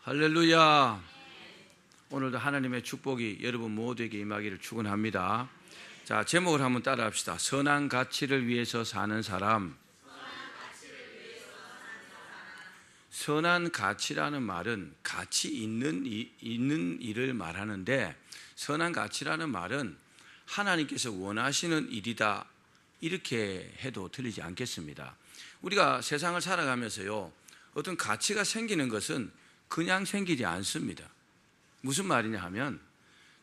할렐루야. 오늘도 하나님의 축복이 여러분 모두에게 임하기를 축원합니다. 자, 제목을 한번 따라합시다. 선한 가치를 위해서 사는 사람. 선한 가치라는 말은 가치 있는 일을 말하는데, 선한 가치라는 말은 하나님께서 원하시는 일이다, 이렇게 해도 틀리지 않겠습니다. 우리가 세상을 살아가면서요, 어떤 가치가 생기는 것은 그냥 생기지 않습니다. 무슨 말이냐 하면,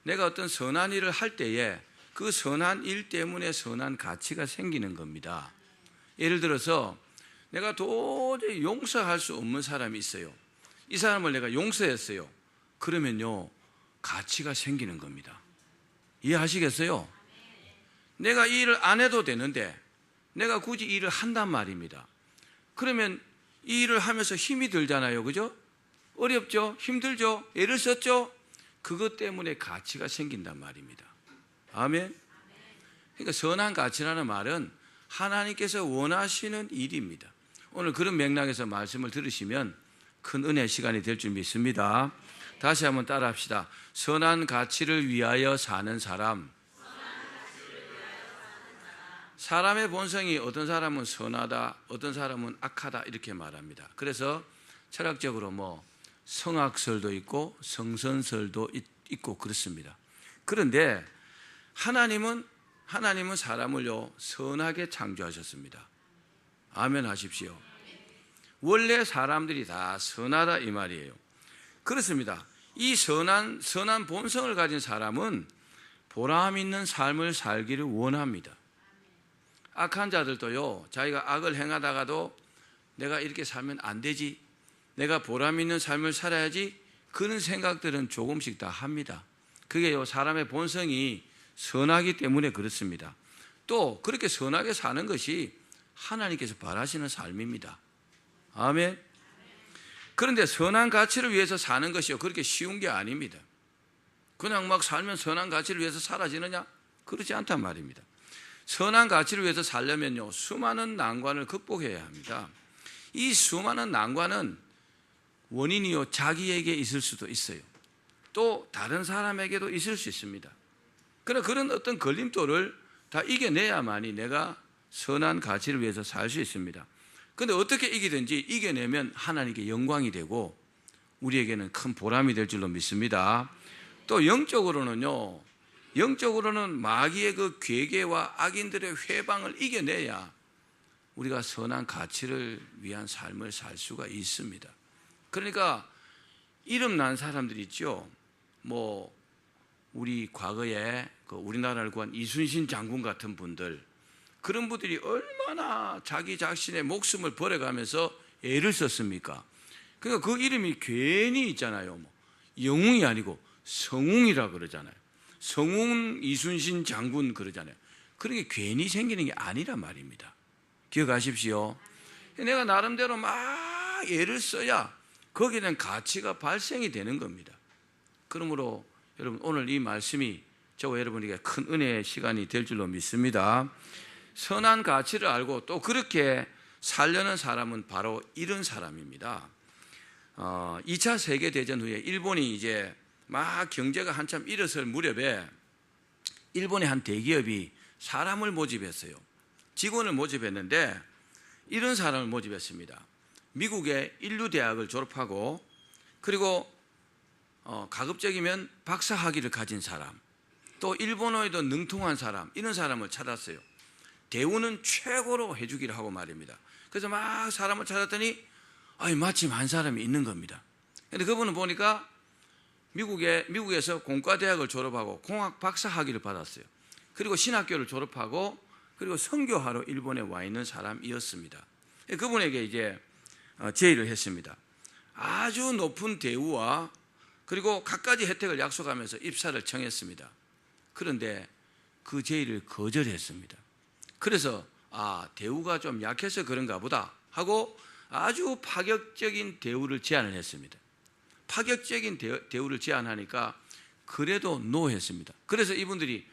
내가 어떤 선한 일을 할 때에 그 선한 일 때문에 선한 가치가 생기는 겁니다. 예를 들어서 내가 도저히 용서할 수 없는 사람이 있어요. 이 사람을 내가 용서했어요. 그러면요, 가치가 생기는 겁니다. 이해하시겠어요? 내가 이 일을 안 해도 되는데 내가 굳이 이 일을 한단 말입니다. 그러면 이 일을 하면서 힘이 들잖아요. 그죠? 어렵죠? 힘들죠? 애를 썼죠? 그것 때문에 가치가 생긴단 말입니다. 아멘. 그러니까 선한 가치라는 말은 하나님께서 원하시는 일입니다. 오늘 그런 맥락에서 말씀을 들으시면 큰 은혜 시간이 될 줄 믿습니다. 다시 한번 따라 합시다. 선한 가치를 위하여 사는 사람. 사람의 본성이 어떤 사람은 선하다, 어떤 사람은 악하다, 이렇게 말합니다. 그래서 철학적으로 성악설도 있고 성선설도 있고 그렇습니다. 그런데 하나님은 사람을요, 선하게 창조하셨습니다. 아멘 하십시오. 원래 사람들이 다 선하다, 이 말이에요. 그렇습니다. 이 선한 본성을 가진 사람은 보람 있는 삶을 살기를 원합니다. 악한 자들도요, 자기가 악을 행하다가도 내가 이렇게 살면 안 되지, 내가 보람 있는 삶을 살아야지, 그런 생각들은 조금씩 다 합니다. 그게요, 사람의 본성이 선하기 때문에 그렇습니다. 또 그렇게 선하게 사는 것이 하나님께서 바라시는 삶입니다. 아멘. 그런데 선한 가치를 위해서 사는 것이요, 그렇게 쉬운 게 아닙니다. 그냥 막 살면 선한 가치를 위해서 사라지느냐? 그렇지 않단 말입니다. 선한 가치를 위해서 살려면요, 수많은 난관을 극복해야 합니다. 이 수많은 난관은 원인이요, 자기에게 있을 수도 있어요. 또 다른 사람에게도 있을 수 있습니다. 그러나 그런 어떤 걸림돌을 다 이겨내야만이 내가 선한 가치를 위해서 살 수 있습니다. 그런데 어떻게 이기든지 이겨내면 하나님께 영광이 되고 우리에게는 큰 보람이 될 줄로 믿습니다. 또 영적으로는 마귀의 그 괴계와 악인들의 회방을 이겨내야 우리가 선한 가치를 위한 삶을 살 수가 있습니다. 그러니까 이름 난 사람들이 있죠. 우리 과거에 우리나라를 구한 이순신 장군 같은 분들, 그런 분들이 얼마나 자기 자신의 목숨을 버려가면서 애를 썼습니까? 그러니까 그 이름이 괜히 있잖아요. 영웅이 아니고 성웅이라 그러잖아요. 성웅 이순신 장군 그러잖아요. 그런 게 괜히 생기는 게 아니란 말입니다. 기억하십시오. 내가 나름대로 막 애를 써야 거기에 대한 가치가 발생이 되는 겁니다. 그러므로 여러분, 오늘 이 말씀이 저와 여러분에게 큰 은혜의 시간이 될 줄로 믿습니다. 선한 가치를 알고 또 그렇게 살려는 사람은 바로 이런 사람입니다. 2차 세계대전 후에 일본이 이제 막 경제가 한참 일어설 무렵에 일본의 한 대기업이 사람을 모집했어요. 직원을 모집했는데 이런 사람을 모집했습니다. 미국의 인류대학을 졸업하고, 그리고 가급적이면 박사학위를 가진 사람, 또 일본어에도 능통한 사람, 이런 사람을 찾았어요. 대우는 최고로 해주기를 하고 말입니다. 그래서 막 사람을 찾았더니 마침 한 사람이 있는 겁니다. 그런데 그분은 보니까 미국에서 공과대학을 졸업하고 공학 박사학위를 받았어요. 그리고 신학교를 졸업하고, 그리고 선교하러 일본에 와 있는 사람이었습니다. 그분에게 이제 제의를 했습니다. 아주 높은 대우와 그리고 갖가지 혜택을 약속하면서 입사를 청했습니다. 그런데 그 제의를 거절했습니다. 그래서 대우가 좀 약해서 그런가 보다 하고 아주 파격적인 대우를 제안을 했습니다. 파격적인 대우를 제안하니까 그래도 노했습니다. 그래서 이분들이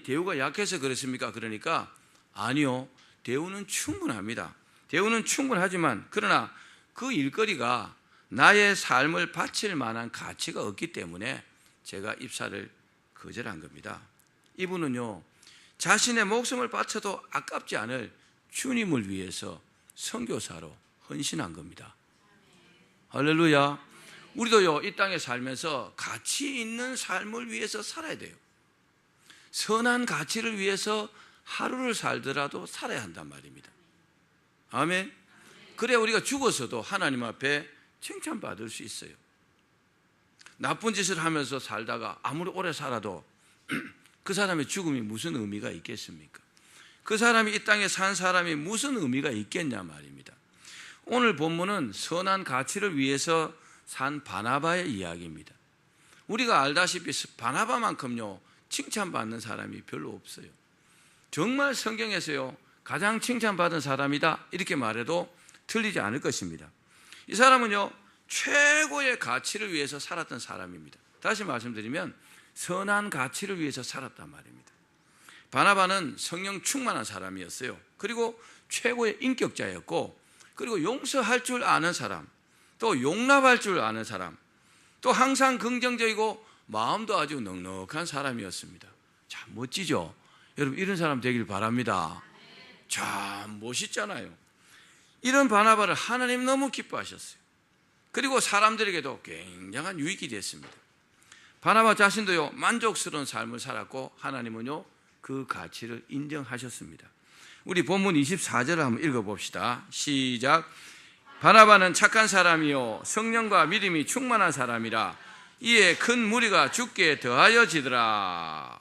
대우가 약해서 그렇습니까? 그러니까 아니요, 대우는 충분합니다. 대우는 충분하지만 그러나 그 일거리가 나의 삶을 바칠 만한 가치가 없기 때문에 제가 입사를 거절한 겁니다. 이분은요, 자신의 목숨을 바쳐도 아깝지 않을 주님을 위해서 선교사로 헌신한 겁니다. 할렐루야. 우리도요, 이 땅에 살면서 가치 있는 삶을 위해서 살아야 돼요. 선한 가치를 위해서 하루를 살더라도 살아야 한단 말입니다. 아멘. 그래야 우리가 죽어서도 하나님 앞에 칭찬받을 수 있어요. 나쁜 짓을 하면서 살다가 아무리 오래 살아도 그 사람의 죽음이 무슨 의미가 있겠습니까? 그 사람이 이 땅에 산 사람이 무슨 의미가 있겠냐 말입니다. 오늘 본문은 선한 가치를 위해서 산 바나바의 이야기입니다. 우리가 알다시피 바나바만큼요, 칭찬받는 사람이 별로 없어요. 정말 성경에서요, 가장 칭찬받은 사람이다 이렇게 말해도 틀리지 않을 것입니다. 이 사람은요, 최고의 가치를 위해서 살았던 사람입니다. 다시 말씀드리면 선한 가치를 위해서 살았단 말입니다. 바나바는 성령 충만한 사람이었어요. 그리고 최고의 인격자였고, 그리고 용서할 줄 아는 사람, 또 용납할 줄 아는 사람, 또 항상 긍정적이고 마음도 아주 넉넉한 사람이었습니다. 참 멋지죠? 여러분, 이런 사람 되길 바랍니다. 참 멋있잖아요. 이런 바나바를 하나님 너무 기뻐하셨어요. 그리고 사람들에게도 굉장한 유익이 됐습니다. 바나바 자신도요, 만족스러운 삶을 살았고 하나님은요, 그 가치를 인정하셨습니다. 우리 본문 24절을 한번 읽어봅시다. 시작. 바나바는 착한 사람이요 성령과 믿음이 충만한 사람이라 이에 큰 무리가 죽게 더하여지더라.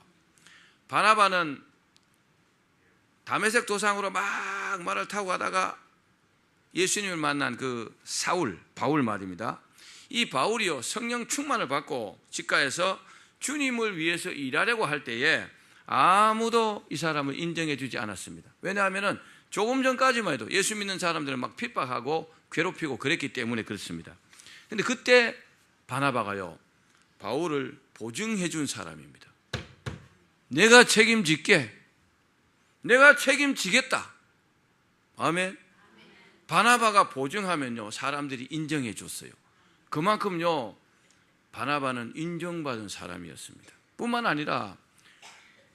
바나바는 다메섹 도상으로 막 말을 타고 가다가 예수님을 만난 그 바울 말입니다. 이 바울이요, 성령 충만을 받고 직가에서 주님을 위해서 일하려고 할 때에 아무도 이 사람을 인정해 주지 않았습니다. 왜냐하면 조금 전까지만 해도 예수 믿는 사람들을 막 핍박하고 괴롭히고 그랬기 때문에 그렇습니다. 그런데 그때 바나바가요, 바울을 보증해 준 사람입니다. 내가 책임질게. 내가 책임지겠다. 아멘. 바나바가 보증하면요, 사람들이 인정해 줬어요. 그만큼요, 바나바는 인정받은 사람이었습니다. 뿐만 아니라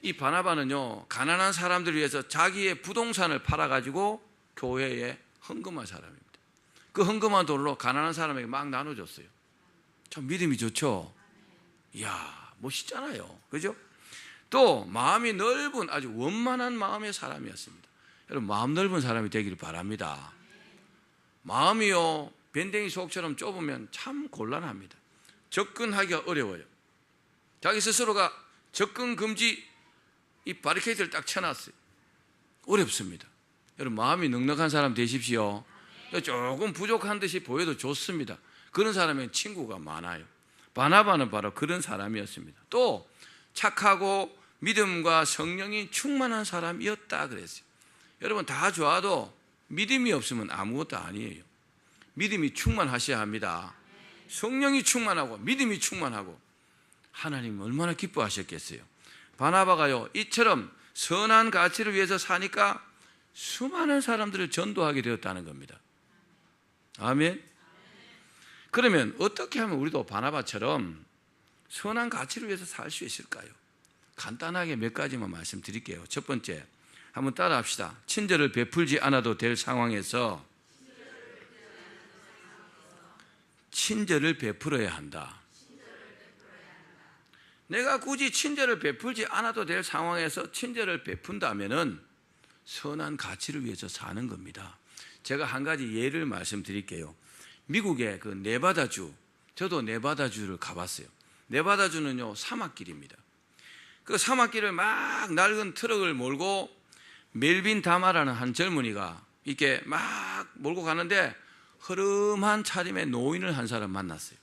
이 바나바는요, 가난한 사람들을 위해서 자기의 부동산을 팔아가지고 교회에 헌금한 사람입니다. 그 헌금한 돈으로 가난한 사람에게 막 나눠줬어요. 참 믿음이 좋죠? 이야, 멋있잖아요. 그죠? 또 마음이 넓은 아주 원만한 마음의 사람이었습니다. 여러분, 마음 넓은 사람이 되기를 바랍니다. 마음이요, 밴댕이 속처럼 좁으면 참 곤란합니다. 접근하기가 어려워요. 자기 스스로가 접근 금지 이 바리케이드를 딱 쳐놨어요. 어렵습니다. 여러분, 마음이 넉넉한 사람 되십시오. 조금 부족한 듯이 보여도 좋습니다. 그런 사람은 친구가 많아요. 바나바는 바로 그런 사람이었습니다. 또 착하고 믿음과 성령이 충만한 사람이었다 그랬어요. 여러분, 다 좋아도 믿음이 없으면 아무것도 아니에요. 믿음이 충만하셔야 합니다. 성령이 충만하고 믿음이 충만하고 하나님 얼마나 기뻐하셨겠어요. 바나바가요, 이처럼 선한 가치를 위해서 사니까 수많은 사람들을 전도하게 되었다는 겁니다. 아멘. 그러면 어떻게 하면 우리도 바나바처럼 선한 가치를 위해서 살 수 있을까요? 간단하게 몇 가지만 말씀드릴게요. 첫 번째, 한번 따라 합시다. 친절을 베풀지 않아도 될 상황에서 친절을 베풀어야 한다. 내가 굳이 친절을 베풀지 않아도 될 상황에서 친절을 베푼다면은 선한 가치를 위해서 사는 겁니다. 제가 한 가지 예를 말씀드릴게요. 미국의 그 네바다주, 저도 네바다주를 가봤어요. 네바다주는요, 사막길입니다. 그 사막길을 막 낡은 트럭을 몰고 멜빈 다마라는 한 젊은이가 이렇게 막 몰고 가는데 허름한 차림의 노인을 한 사람 만났어요.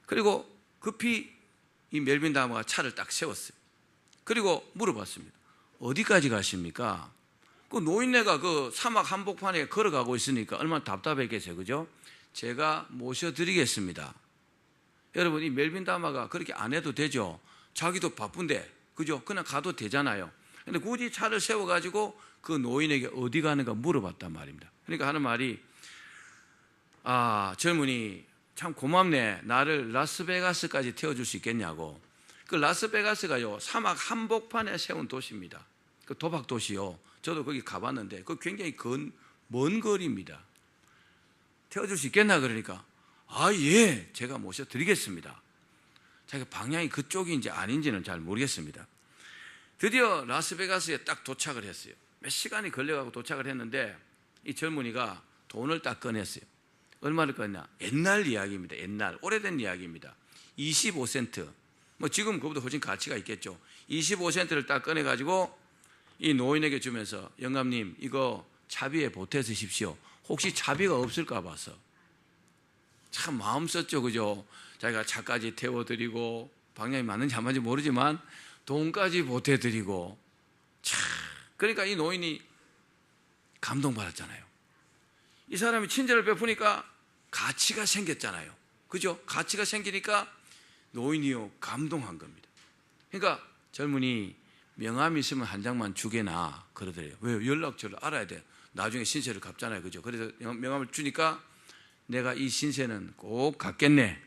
그리고 급히 이 멜빈 다마가 차를 딱 세웠어요. 그리고 물어봤습니다. 어디까지 가십니까? 그 노인네가 그 사막 한복판에 걸어가고 있으니까 얼마나 답답했겠어요. 그죠? 제가 모셔드리겠습니다. 여러분, 이 멜빈 다마가 그렇게 안 해도 되죠? 자기도 바쁜데, 그죠? 그냥 가도 되잖아요. 근데 굳이 차를 세워가지고 그 노인에게 어디 가는가 물어봤단 말입니다. 그러니까 하는 말이, 젊은이 참 고맙네. 나를 라스베가스까지 태워줄 수 있겠냐고. 그 라스베가스가요, 사막 한복판에 세운 도시입니다. 그 도박 도시요. 저도 거기 가봤는데 그 굉장히 먼 거리입니다. 태워줄 수 있겠나 그러니까 예, 제가 모셔드리겠습니다. 자기가 방향이 그쪽인지 아닌지는 잘 모르겠습니다. 드디어 라스베가스에 딱 도착을 했어요. 몇 시간이 걸려가고 도착을 했는데 이 젊은이가 돈을 딱 꺼냈어요. 얼마를 꺼냈냐? 옛날 이야기입니다. 옛날 오래된 이야기입니다. 25센트. 뭐 지금 그보다 훨씬 가치가 있겠죠. 25센트를 딱 꺼내가지고 이 노인에게 주면서 영감님 이거 차비에 보태 쓰십시오. 혹시 차비가 없을까 봐서. 참 마음 썼죠, 그죠? 자기가 차까지 태워드리고 방향이 맞는지 안 맞는지 모르지만 돈까지 보태드리고. 참 그러니까 이 노인이 감동받았잖아요. 이 사람이 친절을 베푸니까 가치가 생겼잖아요. 그죠? 가치가 생기니까 노인이요 감동한 겁니다. 그러니까 젊은이 명함이 있으면 한 장만 주게나 그러더래요. 왜요? 연락처를 알아야 돼. 나중에 신세를 갚잖아요. 그죠? 그래서 명함을 주니까 내가 이 신세는 꼭 갚겠네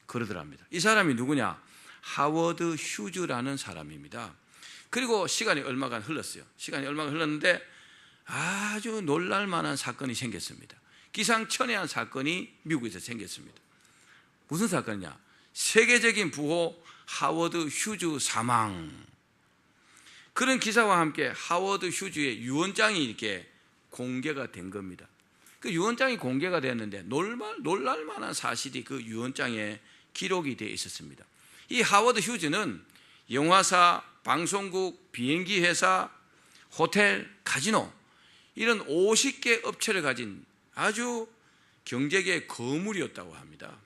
그러더랍니다. 이 사람이 누구냐? 하워드 휴즈라는 사람입니다. 그리고 시간이 얼마간 흘렀어요. 시간이 얼마간 흘렀는데 아주 놀랄만한 사건이 생겼습니다. 기상천외한 사건이 미국에서 생겼습니다. 무슨 사건이냐? 세계적인 부호 하워드 휴즈 사망. 그런 기사와 함께 하워드 휴즈의 유언장이 이렇게 공개가 된 겁니다. 그 유언장이 공개가 됐는데 놀랄만한 사실이 그 유언장에 기록이 되어 있었습니다. 이 하워드 휴즈는 영화사, 방송국, 비행기 회사, 호텔, 카지노 이런 50개 업체를 가진 아주 경제계의 거물이었다고 합니다.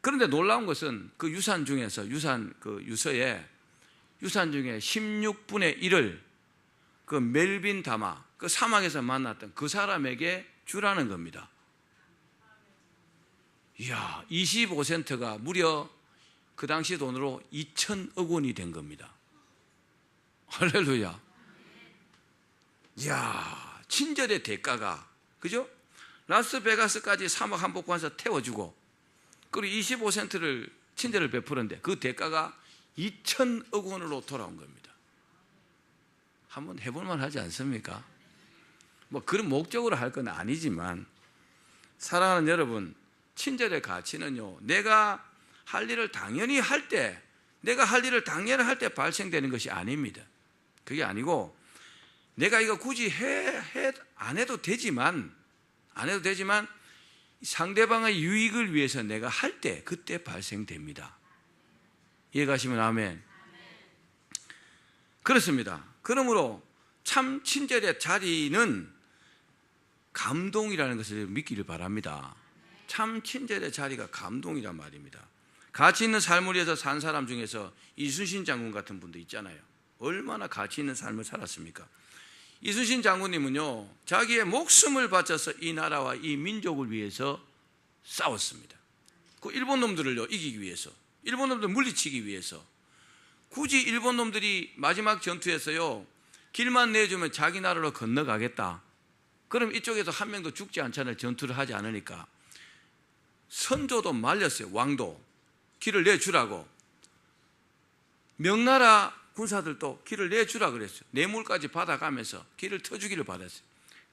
그런데 놀라운 것은 그 유산 중에서 유서에 유산 중에 16분의 1을 그 멜빈 다마 그 사막에서 만났던 그 사람에게 주라는 겁니다. 이야, 25센트가 무려 그 당시 돈으로 2천억 원이 된 겁니다. 할렐루야. 이야, 친절의 대가가, 그죠? 라스베가스까지 사막 한복판에서 태워주고, 그리고 25센트를 친절을 베푸는데 그 대가가 2천억 원으로 돌아온 겁니다. 한번 해볼만 하지 않습니까? 뭐 그런 목적으로 할 건 아니지만, 사랑하는 여러분, 친절의 가치는요, 내가 할 일을 당연히 할 때, 내가 할 일을 당연히 할 때 발생되는 것이 아닙니다. 그게 아니고, 내가 이거 굳이 안 해도 되지만, 상대방의 유익을 위해서 내가 할 때, 그때 발생됩니다. 이해가시면 아멘. 그렇습니다. 그러므로 참 친절의 자리는 감동이라는 것을 믿기를 바랍니다. 참 친절의 자리가 감동이란 말입니다. 가치 있는 삶을 위해서 산 사람 중에서 이순신 장군 같은 분도 있잖아요. 얼마나 가치 있는 삶을 살았습니까? 이순신 장군님은요, 자기의 목숨을 바쳐서 이 나라와 이 민족을 위해서 싸웠습니다. 그 일본 놈들을요 이기기 위해서, 일본 놈들 물리치기 위해서. 굳이 일본 놈들이 마지막 전투에서요 길만 내주면 자기 나라로 건너가겠다, 그럼 이쪽에서 한 명도 죽지 않잖아요. 전투를 하지 않으니까. 선조도 말렸어요. 왕도 길을 내주라고. 명나라 군사들도 길을 내주라 그랬어요. 뇌물까지 받아가면서 길을 터주기를 받았어요.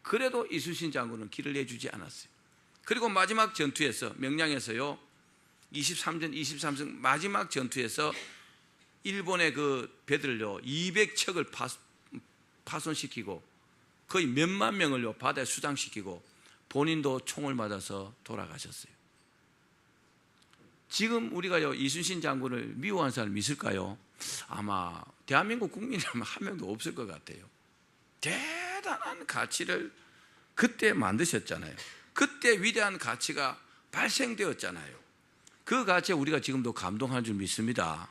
그래도 이순신 장군은 길을 내주지 않았어요. 그리고 마지막 전투에서, 명량에서요 23전 마지막 전투에서 일본의 그 배들을요 200척을 파손시키고 거의 몇만 명을요 바다에 수장시키고 본인도 총을 맞아서 돌아가셨어요. 지금 우리가요 이순신 장군을 미워하는 사람이 있을까요? 아마 대한민국 국민이라면 한 명도 없을 것 같아요. 대단한 가치를 그때 만드셨잖아요. 그때 위대한 가치가 발생되었잖아요. 그 가치에 우리가 지금도 감동하는 줄 믿습니다.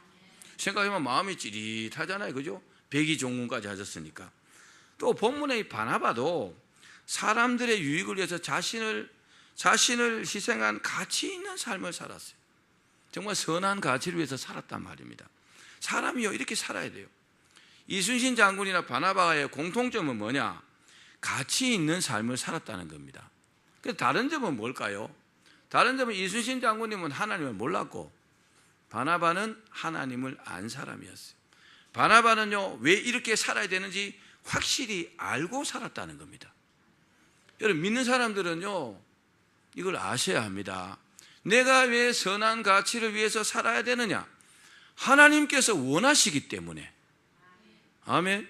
생각해보면 마음이 찌릿하잖아요. 그죠? 백의종군까지 하셨으니까. 또 본문의 바나바도 사람들의 유익을 위해서 자신을 희생한 가치 있는 삶을 살았어요. 정말 선한 가치를 위해서 살았단 말입니다. 사람이요 이렇게 살아야 돼요. 이순신 장군이나 바나바의 공통점은 뭐냐? 가치 있는 삶을 살았다는 겁니다. 다른 점은 뭘까요? 다른 점은 이순신 장군님은 하나님을 몰랐고 바나바는 하나님을 안 사람이었어요. 바나바는요, 왜 이렇게 살아야 되는지 확실히 알고 살았다는 겁니다. 여러분, 믿는 사람들은요, 이걸 아셔야 합니다. 내가 왜 선한 가치를 위해서 살아야 되느냐? 하나님께서 원하시기 때문에. 아멘.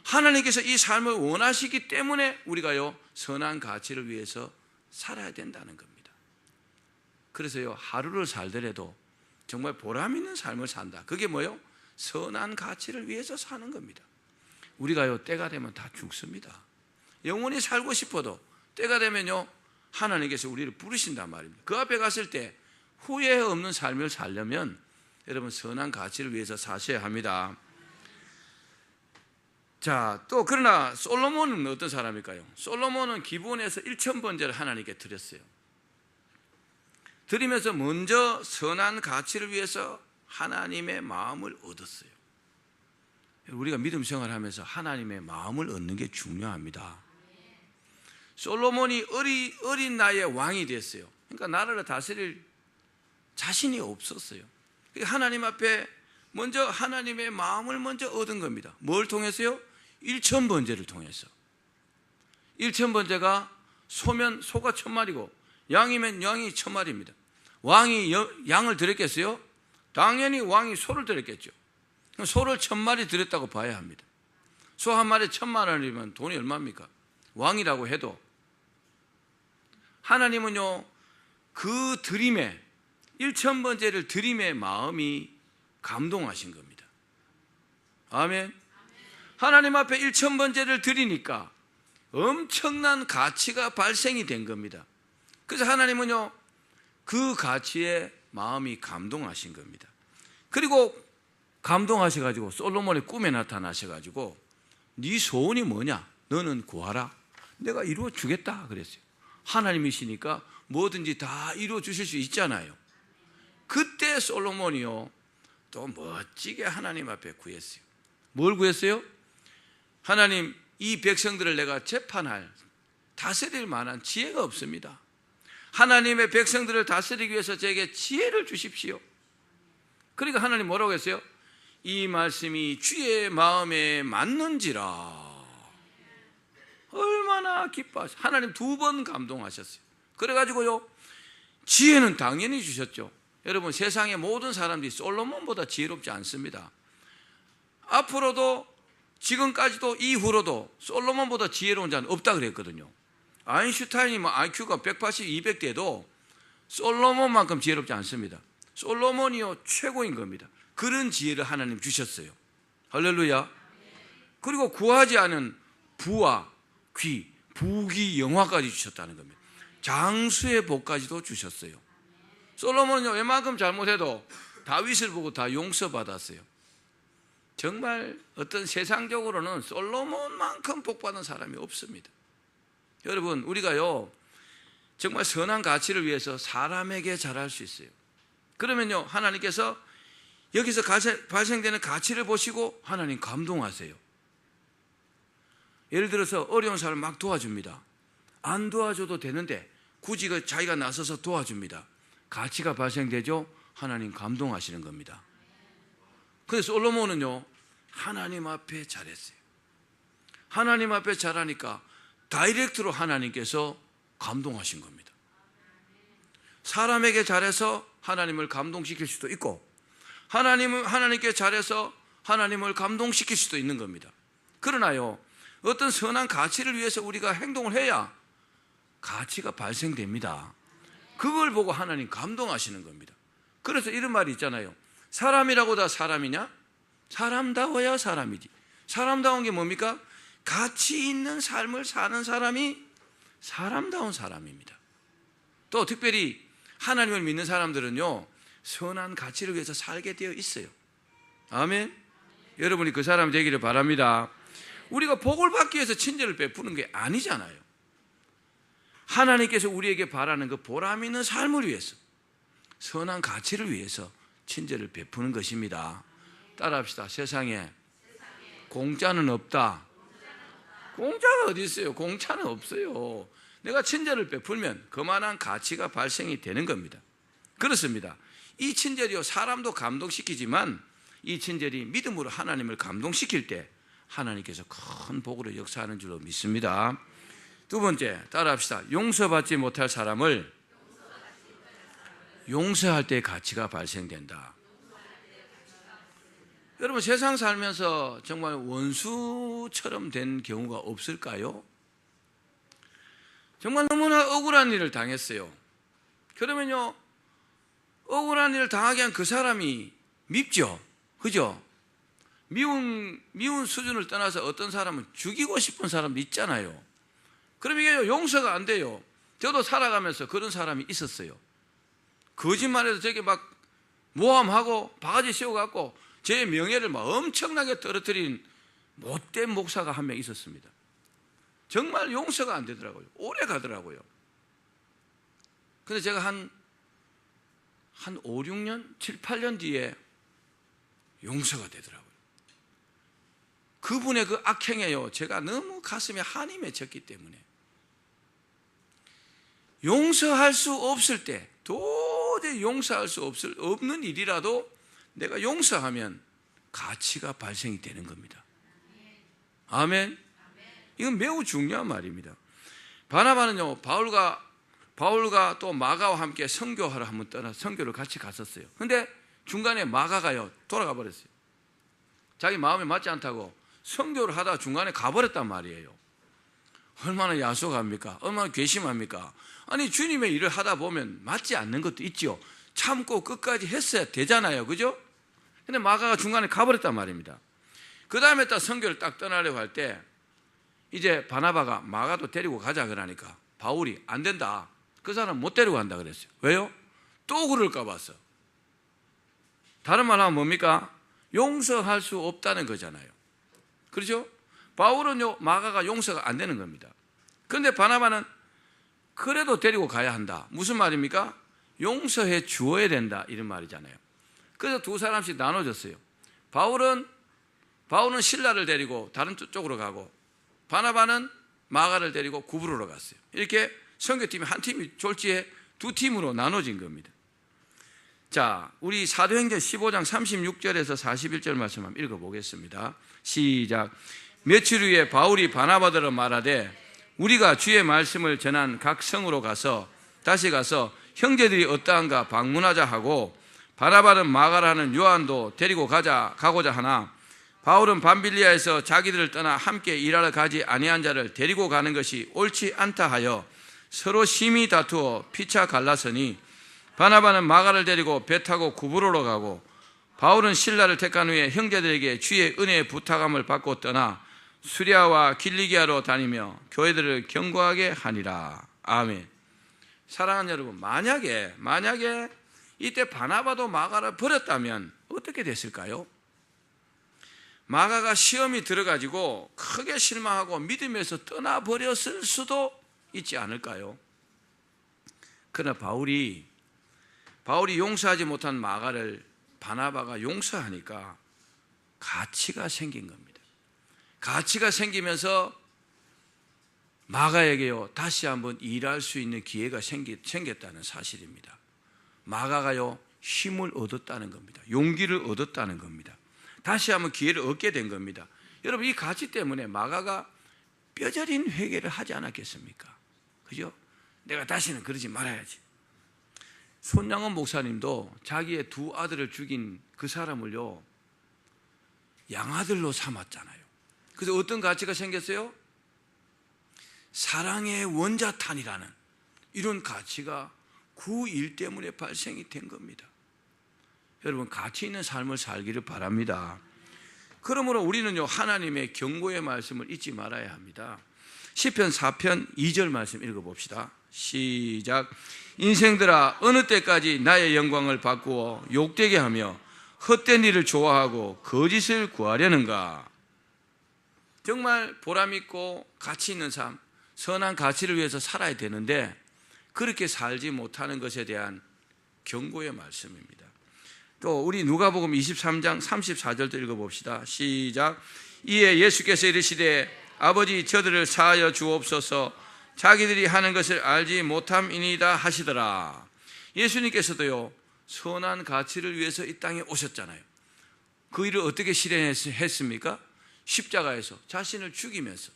하나님께서 이 삶을 원하시기 때문에 우리가요, 선한 가치를 위해서 살아야 된다는 겁니다. 그래서요, 하루를 살더라도 정말 보람 있는 삶을 산다. 그게 뭐예요? 선한 가치를 위해서 사는 겁니다. 우리가요, 때가 되면 다 죽습니다. 영원히 살고 싶어도 때가 되면요, 하나님께서 우리를 부르신단 말입니다. 그 앞에 갔을 때 후회 없는 삶을 살려면 여러분, 선한 가치를 위해서 사셔야 합니다. 자, 또 그러나 솔로몬은 어떤 사람일까요? 솔로몬은 기본에서 1000번제를 하나님께 드렸어요. 드리면서 먼저 선한 가치를 위해서 하나님의 마음을 얻었어요. 우리가 믿음 생활하면서 하나님의 마음을 얻는 게 중요합니다. 솔로몬이 어린 나이에 왕이 됐어요. 그러니까 나라를 다스릴 자신이 없었어요. 하나님 앞에 먼저 하나님의 마음을 먼저 얻은 겁니다. 뭘 통해서요? 1000번제를 통해서. 1000번제가 소면 소가 1000마리고 양이면 양이 1000마리입니다. 왕이 양을 드렸겠어요? 당연히 왕이 소를 드렸겠죠. 소를 1000마리 드렸다고 봐야 합니다. 소 한 마리에 1000만 원이면 돈이 얼마입니까? 왕이라고 해도. 하나님은요, 그 드림에 1000번제를 드림의 마음이 감동하신 겁니다. 아멘. 하나님 앞에 1000번제를 드리니까 엄청난 가치가 발생이 된 겁니다. 그래서 하나님은요, 그 가치에 마음이 감동하신 겁니다. 그리고 감동하셔가지고 솔로몬의 꿈에 나타나셔가지고 네 소원이 뭐냐? 너는 구하라. 내가 이루어 주겠다 그랬어요. 하나님이시니까 뭐든지 다 이루어 주실 수 있잖아요. 그때 솔로몬이요, 또 멋지게 하나님 앞에 구했어요. 뭘 구했어요? 하나님, 이 백성들을 내가 재판할, 다스릴 만한 지혜가 없습니다. 하나님의 백성들을 다스리기 위해서 제게 지혜를 주십시오. 그러니까 하나님 뭐라고 했어요? 이 말씀이 주의 마음에 맞는지라. 얼마나 기뻐하셨어요. 하나님 2번 감동하셨어요. 그래가지고요, 지혜는 당연히 주셨죠. 여러분, 세상의 모든 사람들이 솔로몬보다 지혜롭지 않습니다. 앞으로도, 지금까지도, 이후로도 솔로몬보다 지혜로운 자는 없다 그랬거든요. 아인슈타인이 뭐 IQ가 180, 200대도 솔로몬만큼 지혜롭지 않습니다. 솔로몬이요, 최고인 겁니다. 그런 지혜를 하나님 주셨어요. 할렐루야. 그리고 구하지 않은 부와 귀, 부귀, 영화까지 주셨다는 겁니다. 장수의 복까지도 주셨어요. 솔로몬은요, 웬만큼 잘못해도 다윗을 보고 다 용서받았어요. 정말 어떤 세상적으로는 솔로몬만큼 복받은 사람이 없습니다. 여러분, 우리가요, 정말 선한 가치를 위해서 사람에게 잘할 수 있어요. 그러면요, 하나님께서 여기서 발생되는 가치를 보시고 하나님 감동하세요. 예를 들어서 어려운 사람을 막 도와줍니다. 안 도와줘도 되는데 굳이 자기가 나서서 도와줍니다. 가치가 발생되죠? 하나님 감동하시는 겁니다. 그래서 솔로몬은요, 하나님 앞에 잘했어요. 하나님 앞에 잘하니까 다이렉트로 하나님께서 감동하신 겁니다. 사람에게 잘해서 하나님을 감동시킬 수도 있고, 하나님께 잘해서 하나님을 감동시킬 수도 있는 겁니다. 그러나요, 어떤 선한 가치를 위해서 우리가 행동을 해야 가치가 발생됩니다. 그걸 보고 하나님 감동하시는 겁니다. 그래서 이런 말이 있잖아요. 사람이라고 다 사람이냐? 사람다워야 사람이지. 사람다운 게 뭡니까? 가치 있는 삶을 사는 사람이 사람다운 사람입니다. 또 특별히 하나님을 믿는 사람들은요, 선한 가치를 위해서 살게 되어 있어요. 아멘. 여러분이 그 사람이 되기를 바랍니다. 우리가 복을 받기 위해서 친절을 베푸는 게 아니잖아요. 하나님께서 우리에게 바라는 그 보람 있는 삶을 위해서, 선한 가치를 위해서 친절을 베푸는 것입니다. 따라합시다. 세상에 공짜는 없다. 공짜가 어디 있어요? 공짜는 없어요. 내가 친절을 베풀면 그만한 가치가 발생이 되는 겁니다. 그렇습니다. 이 친절이요, 사람도 감동시키지만 이 친절이 믿음으로 하나님을 감동시킬 때 하나님께서 큰 복으로 역사하는 줄로 믿습니다. 두 번째, 따라합시다. 용서받지 못할 사람을 용서할 때 가치가 발생된다. 여러분, 세상 살면서 정말 원수처럼 된 경우가 없을까요? 정말 너무나 억울한 일을 당했어요. 그러면요, 억울한 일을 당하게 한 그 사람이 밉죠. 그죠? 미운 수준을 떠나서 어떤 사람은 죽이고 싶은 사람도 있잖아요. 그럼 이게 용서가 안 돼요. 저도 살아가면서 그런 사람이 있었어요. 거짓말해서 저게 막 모함하고 바가지 씌워갖고 제 명예를 막 엄청나게 떨어뜨린 못된 목사가 한 명 있었습니다. 정말 용서가 안 되더라고요. 오래 가더라고요. 근데 제가 한 5, 6년, 7, 8년 뒤에 용서가 되더라고요. 그분의 그 악행에요, 제가 너무 가슴에 한이 맺혔기 때문에 용서할 수 없을 때, 도저히 용서할 수 없는 일이라도 내가 용서하면 가치가 발생이 되는 겁니다. 아멘. 이건 매우 중요한 말입니다. 바나바는요, 바울과 또 마가와 함께 선교하러 한번 떠나서 선교를 같이 갔었어요. 근데 중간에 마가가요, 돌아가 버렸어요. 자기 마음에 맞지 않다고 선교를 하다가 중간에 가버렸단 말이에요. 얼마나 야속합니까? 얼마나 괘씸합니까? 아니, 주님의 일을 하다 보면 맞지 않는 것도 있죠. 참고 끝까지 했어야 되잖아요. 그죠? 근데 마가가 중간에 가버렸단 말입니다. 그 다음에 딱 선교를 딱 떠나려고 할 때 이제 바나바가 마가도 데리고 가자 그러니까 바울이 안 된다. 그 사람 못 데리고 간다 그랬어요. 왜요? 또 그럴까 봐서. 다른 말 하면 뭡니까? 용서할 수 없다는 거잖아요. 그렇죠? 바울은요, 마가가 용서가 안 되는 겁니다. 그런데 바나바는 그래도 데리고 가야 한다. 무슨 말입니까? 용서해 주어야 된다, 이런 말이잖아요. 그래서 두 사람씩 나눠졌어요. 바울은 신라를 데리고 다른 쪽으로 가고, 바나바는 마가를 데리고 구브로로 갔어요. 이렇게 선교팀이 한 팀이 졸지에 두 팀으로 나눠진 겁니다. 자, 우리 사도행전 15장 36절에서 41절 말씀 한번 읽어보겠습니다. 시작. 며칠 후에 바울이 바나바더러 말하되 우리가 주의 말씀을 전한 각 성으로 다시 가서 형제들이 어떠한가 방문하자 하고, 바나바는 마가라는 요한도 데리고 가고자 하나 바울은 밤빌리아에서 자기들을 떠나 함께 일하러 가지 아니한 자를 데리고 가는 것이 옳지 않다 하여 서로 심히 다투어 피차 갈라서니, 바나바는 마가를 데리고 배 타고 구브로로 가고 바울은 신라를 택한 후에 형제들에게 주의 은혜의 부탁함을 받고 떠나 수리아와 길리기아로 다니며 교회들을 경고하게 하니라. 아멘. 사랑하는 여러분, 만약에 이때 바나바도 마가를 버렸다면 어떻게 됐을까요? 마가가 시험이 들어가지고 크게 실망하고 믿음에서 떠나버렸을 수도 있지 않을까요? 그러나 바울이 용서하지 못한 마가를 바나바가 용서하니까 가치가 생긴 겁니다. 가치가 생기면서 마가에게요, 다시 한번 일할 수 있는 기회가 생겼다는 사실입니다. 마가가요, 힘을 얻었다는 겁니다. 용기를 얻었다는 겁니다. 다시 한번 기회를 얻게 된 겁니다. 여러분, 이 가치 때문에 마가가 뼈저린 회개를 하지 않았겠습니까? 그죠? 내가 다시는 그러지 말아야지. 손양원 목사님도 자기의 두 아들을 죽인 그 사람을요, 양아들로 삼았잖아요. 그래서 어떤 가치가 생겼어요? 사랑의 원자탄이라는 이런 가치가 그 일 때문에 발생이 된 겁니다. 여러분, 가치 있는 삶을 살기를 바랍니다. 그러므로 우리는요, 하나님의 경고의 말씀을 잊지 말아야 합니다. 시편 4편 2절 말씀 읽어봅시다. 시작. 인생들아, 어느 때까지 나의 영광을 바꾸어 욕되게 하며 헛된 일을 좋아하고 거짓을 구하려는가. 정말 보람있고 가치 있는 삶, 선한 가치를 위해서 살아야 되는데 그렇게 살지 못하는 것에 대한 경고의 말씀입니다. 또 우리 누가복음 23장 34절도 읽어봅시다. 시작. 이에 예수께서 이르시되 아버지, 저들을 사하여 주옵소서. 자기들이 하는 것을 알지 못함이니이다 하시더라. 예수님께서도요, 선한 가치를 위해서 이 땅에 오셨잖아요. 그 일을 어떻게 실행했습니까? 십자가에서 자신을 죽이면서,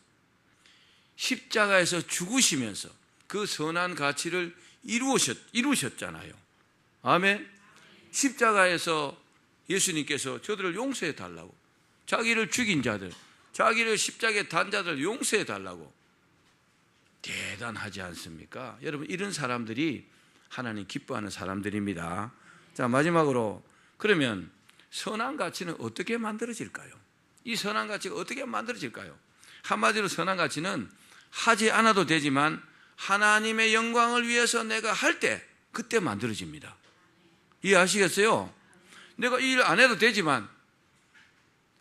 십자가에서 죽으시면서 그 선한 가치를 이루셨잖아요. 아멘. 십자가에서 예수님께서 저들을 용서해 달라고, 자기를 죽인 자들, 자기를 십자가에 단 자들 용서해 달라고. 대단하지 않습니까? 여러분, 이런 사람들이 하나님 기뻐하는 사람들입니다. 자, 마지막으로, 그러면 선한 가치는 어떻게 만들어질까요? 이 선한 가치가 어떻게 만들어질까요? 한마디로 선한 가치는 하지 않아도 되지만 하나님의 영광을 위해서 내가 할 때, 그때 만들어집니다. 이해하시겠어요? 내가 이 일 안 해도 되지만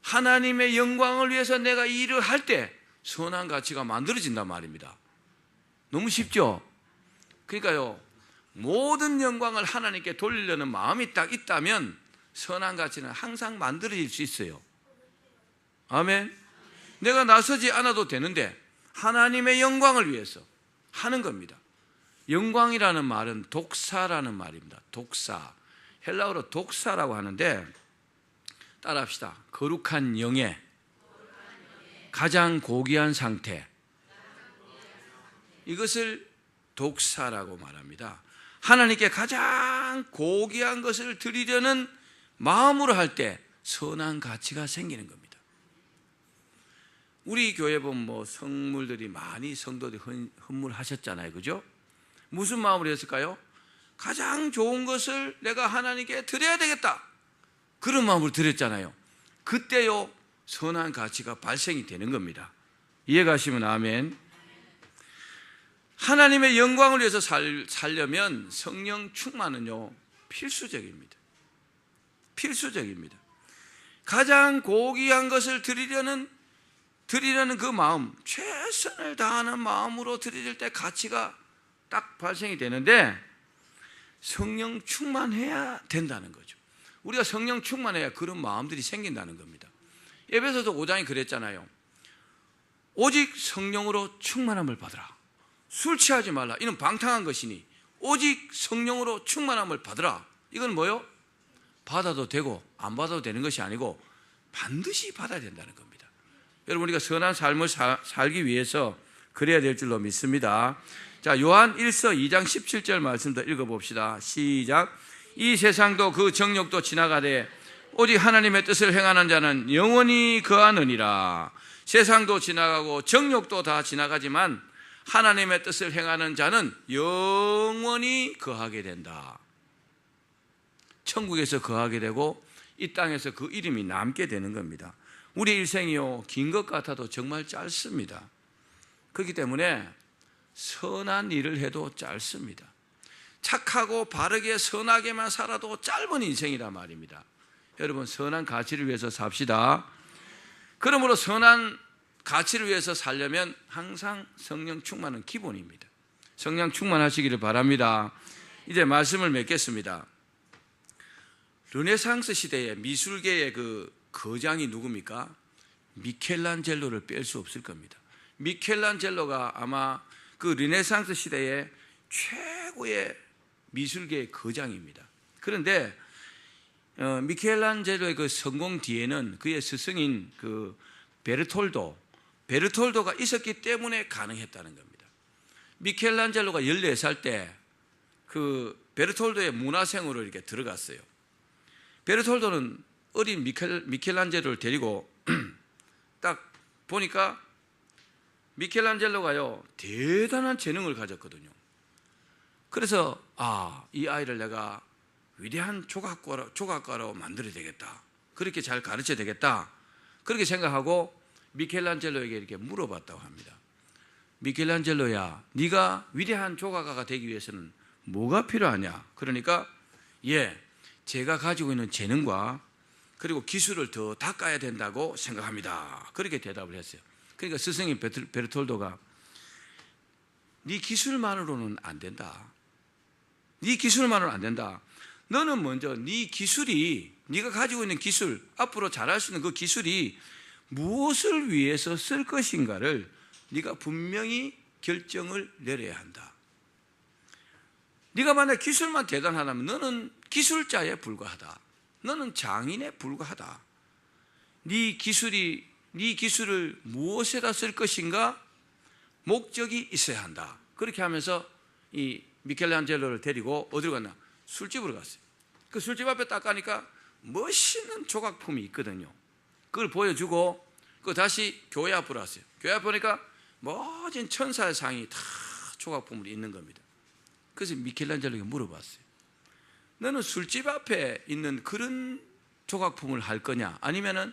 하나님의 영광을 위해서 내가 이 일을 할 때 선한 가치가 만들어진단 말입니다. 너무 쉽죠? 그러니까요, 모든 영광을 하나님께 돌리려는 마음이 딱 있다면 선한 가치는 항상 만들어질 수 있어요. 아멘. 내가 나서지 않아도 되는데 하나님의 영광을 위해서 하는 겁니다. 영광이라는 말은 독사라는 말입니다. 독사. 헬라어로 독사라고 하는데, 따라합시다. 거룩한 영의 가장 고귀한 상태, 이것을 독사라고 말합니다. 하나님께 가장 고귀한 것을 드리려는 마음으로 할 때 선한 가치가 생기는 겁니다. 우리 교회 보면 성물들이 많이 성도들이 헌물하셨잖아요. 그죠? 무슨 마음으로 했을까요? 가장 좋은 것을 내가 하나님께 드려야 되겠다, 그런 마음으로 드렸잖아요. 그때요, 선한 가치가 발생이 되는 겁니다. 이해가시면 아멘. 하나님의 영광을 위해서 살려면 성령 충만은요, 필수적입니다. 필수적입니다. 가장 고귀한 것을 드리려는 그 마음, 최선을 다하는 마음으로 드릴 때 가치가 딱 발생이 되는데, 성령 충만해야 된다는 거죠. 우리가 성령 충만해야 그런 마음들이 생긴다는 겁니다. 에베소서 5장이 그랬잖아요. 오직 성령으로 충만함을 받으라. 술 취하지 말라. 이는 방탕한 것이니 오직 성령으로 충만함을 받으라. 이건 뭐요? 받아도 되고 안 받아도 되는 것이 아니고 반드시 받아야 된다는 겁니다. 여러분, 우리가 선한 삶을 살기 위해서 그래야 될 줄로 믿습니다. 자, 요한 1서 2장 17절 말씀도 읽어봅시다. 시작. 이 세상도 그 정욕도 지나가되 오직 하나님의 뜻을 행하는 자는 영원히 거하느니라. 세상도 지나가고 정욕도 다 지나가지만 하나님의 뜻을 행하는 자는 영원히 거하게 된다. 천국에서 거하게 되고 이 땅에서 그 이름이 남게 되는 겁니다. 우리 일생이요, 긴 것 같아도 정말 짧습니다. 그렇기 때문에 선한 일을 해도 짧습니다. 착하고 바르게 선하게만 살아도 짧은 인생이란 말입니다. 여러분, 선한 가치를 위해서 삽시다. 그러므로 선한 가치를 위해서 살려면 항상 성령 충만은 기본입니다. 성령 충만하시기를 바랍니다. 이제 말씀을 맺겠습니다. 르네상스 시대의 미술계의 그 거장이 누굽니까? 미켈란젤로를 뺄 수 없을 겁니다. 미켈란젤로가 아마 그 르네상스 시대의 최고의 미술계의 거장입니다. 그런데 미켈란젤로의 그 성공 뒤에는 그의 스승인 그 베르톨도가 있었기 때문에 가능했다는 겁니다. 미켈란젤로가 14살 때 그 베르톨도의 문화생으로 이렇게 들어갔어요. 베르톨도는 어린 미켈란젤로를 데리고 딱 보니까 미켈란젤로가요, 대단한 재능을 가졌거든요. 그래서 이 아이를 내가 위대한 조각가로 만들어야 되겠다, 그렇게 잘 가르쳐야 되겠다, 그렇게 생각하고 미켈란젤로에게 이렇게 물어봤다고 합니다. 미켈란젤로야, 네가 위대한 조각가가 되기 위해서는 뭐가 필요하냐? 그러니까 제가 가지고 있는 재능과 그리고 기술을 더 닦아야 된다고 생각합니다. 그렇게 대답을 했어요. 그러니까 스승인 베르톨도가 네 기술만으로는 안 된다. 네 기술만으로는 안 된다. 너는 먼저 네 기술이, 네가 가지고 있는 기술, 앞으로 잘할 수 있는 그 기술이 무엇을 위해서 쓸 것인가를 네가 분명히 결정을 내려야 한다. 네가 만약 기술만 대단하다면 너는 기술자에 불과하다. 너는 장인에 불과하다. 네 기술을 무엇에다 쓸 것인가? 목적이 있어야 한다. 그렇게 하면서 이 미켈란젤로를 데리고 어디로 갔나? 술집으로 갔어요. 그 술집 앞에 딱 가니까 멋있는 조각품이 있거든요. 그걸 보여주고 그 다시 교회 앞으로 왔어요. 교회 앞에 보니까 멋진 천사의 상이 다 조각품으로 있는 겁니다. 그래서 미켈란젤로에게 물어봤어요. 너는 술집 앞에 있는 그런 조각품을 할 거냐? 아니면은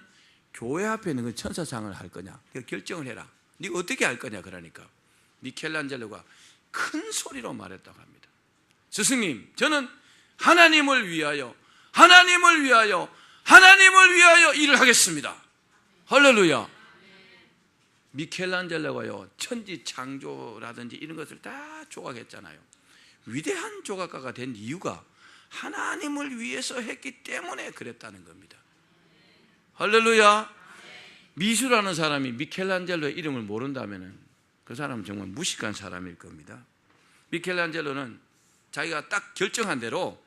교회 앞에 있는 그 천사상을 할 거냐? 결정을 해라. 네가 어떻게 할 거냐? 그러니까 미켈란젤로가 큰 소리로 말했다고 합니다. 스승님, 저는 하나님을 위하여 일을 하겠습니다. 할렐루야. 미켈란젤로가요, 천지 창조라든지 이런 것을 다 조각했잖아요. 위대한 조각가가 된 이유가 하나님을 위해서 했기 때문에 그랬다는 겁니다. 할렐루야. 미술하는 사람이 미켈란젤로의 이름을 모른다면 그 사람은 정말 무식한 사람일 겁니다. 미켈란젤로는 자기가 딱 결정한 대로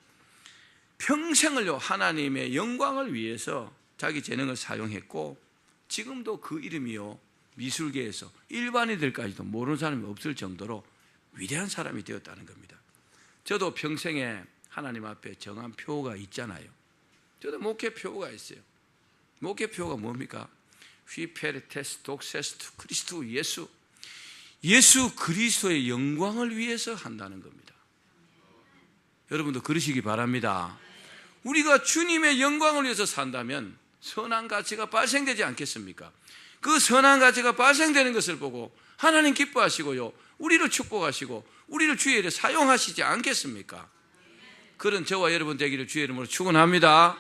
평생을요 하나님의 영광을 위해서 자기 재능을 사용했고, 지금도 그 이름이요 미술계에서 일반인들까지도 모르는 사람이 없을 정도로 위대한 사람이 되었다는 겁니다. 저도 평생에 하나님 앞에 정한 표가 있잖아요. 저도 목회 표가 있어요. 목회 표가 뭡니까? 휘페르테스 독세스투 그리스도 예수 그리스도의 영광을 위해서 한다는 겁니다. 여러분도 그러시기 바랍니다. 우리가 주님의 영광을 위해서 산다면 선한 가치가 발생되지 않겠습니까? 그 선한 가치가 발생되는 것을 보고 하나님 기뻐하시고요, 우리를 축복하시고 우리를 주의 일에 사용하시지 않겠습니까? 그런 저와 여러분 되기를 주의 이름으로 축원합니다.